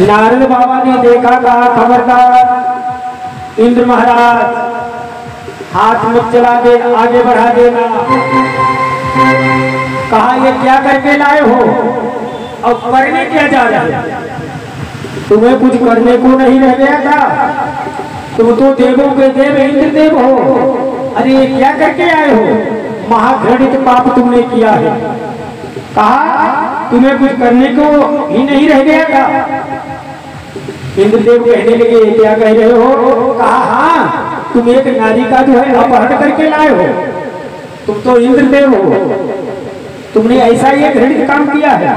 नारद बाबा ने देखा, कहा खबरदार इंद्र महाराज, हाथ मत चला दे, आगे बढ़ा देना। कहा ये क्या करके लाए हो, अब करने क्या जा रहे हो? तुम्हें कुछ करने को नहीं रह गया था? तुम तो देवों के देव इंद्र देव हो। अरे ये क्या करके आए हो? महाघृणित पाप तुमने किया है। कहा तुम्हें कुछ करने को ही नहीं रह गया था? इंद्रदेव कहने लगे क्या कह रहे हो? कहा हाँ, तुम एक नारी का जो है अपहरण करके लाए हो। तुम तो इंद्रदेव हो, तुमने ऐसा ये घृणित काम किया है।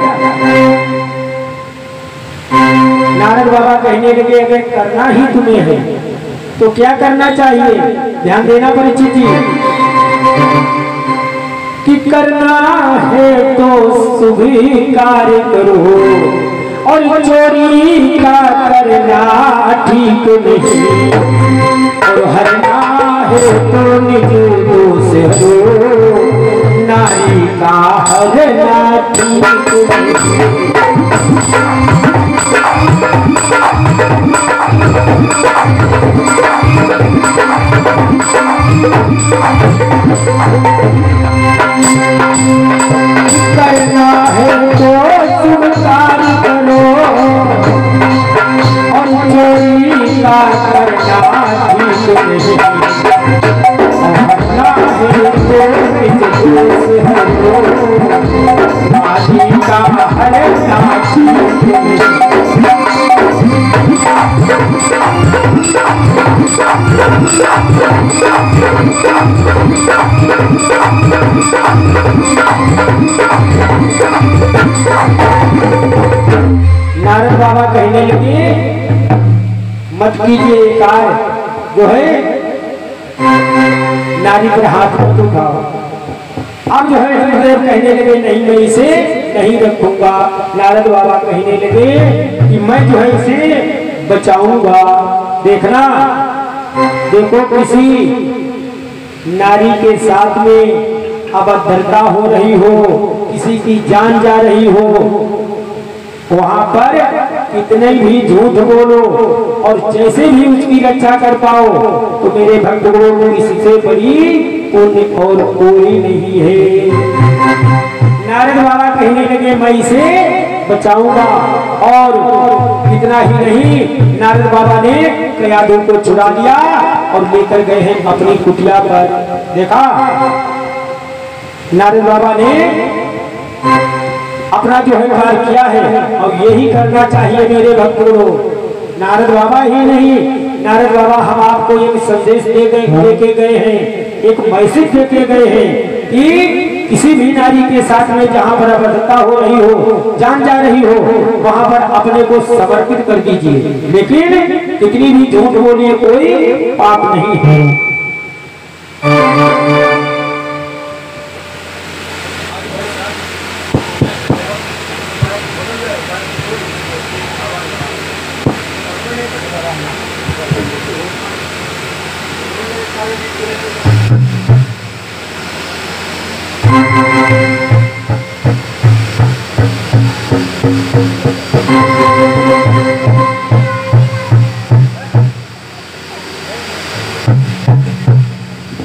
नारद बाबा कहने लगे अगर करना ही तुम्हें है तो क्या करना चाहिए? ध्यान देना परीक्षित जी कि करना है तो शुभ कार्य करो और चोरी का करना ठीक नहीं, और हरना है तो निज दोष हो, नारी का हरना ठीक नहीं। करना है तो शुभ कार्य करो और चोरी का करना ठीक नहीं, करना है तो निज दोष हरो, नारी का हरना ठीक नहीं। नारद बाबा कहने लगे मत कीजिए कार्य जो है नारी पर हाथ मत उठाओ। अब जो है इंद्रदेव कहने लगे नहीं मैं इसे नहीं रखूंगा। नारद बाबा कहने लगे कि मैं जो है इसे बचाऊंगा। देखना, देखो किसी नारी के साथ में अभद्रता हो रही हो, किसी की जान जा रही हो, वहां पर कितने भी झूठ बोलो और जैसे भी उसकी रक्षा कर पाओ तो मेरे भक्तों को इससे बड़ी पुण्य और कोई नहीं है। नारद बाबा कहने लगे मैं इसे बचाऊंगा। और इतना ही नहीं, नारद बाबा ने कयादू को छुड़ा लिया और लेकर गए हैं अपनी कुटिया पर। देखा नारद बाबा ने अपना जो है कार्य किया है और यही करना चाहिए मेरे भक्तों। नारद बाबा ही नहीं, नारद बाबा हम आपको एक संदेश देके गए हैं, एक मैसेज देके गए हैं कि किसी भी नारी के साथ में जहां पर अभद्रता हो रही हो, जान जा रही हो, वहां पर अपने को समर्पित कर दीजिए। लेकिन कितनी भी झूठ बोलिए कोई पाप नहीं है।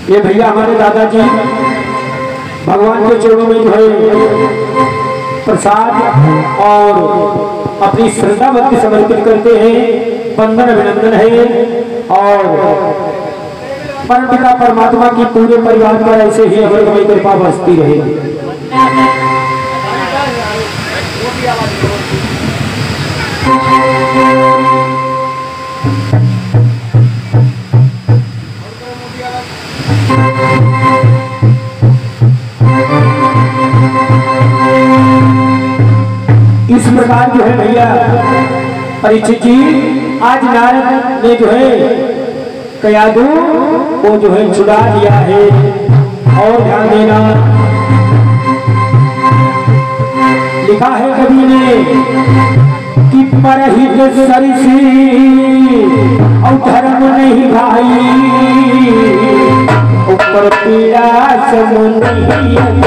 ये भैया हमारे दादाजी भगवान के चरणों में जो है प्रसाद और अपनी श्रद्धा भक्ति समर्पित करते हैं। वंदन अभिनंदन है और परमपिता परमात्मा की पूरे परिवार पर ऐसे ही अमरमय कृपा बरसती रहे। इस प्रकार जो है भैया परीक्षित जी, आज नारद ने जो है कयादू को जो है छुड़ा दिया है। और ध्यान देना, लिखा है कवि ने कि परहित सरिसी और धर्म नहीं भाई, ऊपर पीड़ा समुनियत।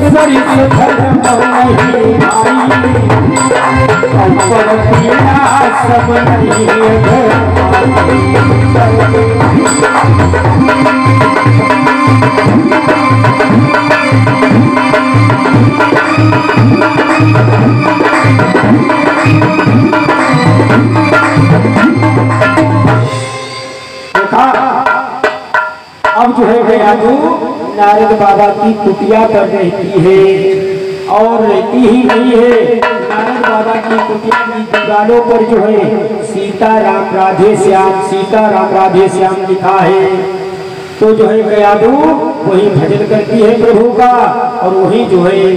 सरिस धर्म नहीं भाई ऊपर पीला सब नहीं अब जो है गयादू नारद बाबा की कुटिया पर रहती है और रहती ही नहीं है। नारद बाबा की कुटिया की दीवारों पर जो है सीताराम राधे श्याम लिखा है। तो जो है गयादू वही भजन करती है प्रभु का और वही जो है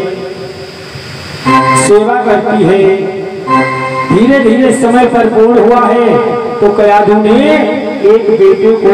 सेवा करती है। धीरे धीरे समय पर पूर्ण हुआ है तो गयादू ने एक बेटे को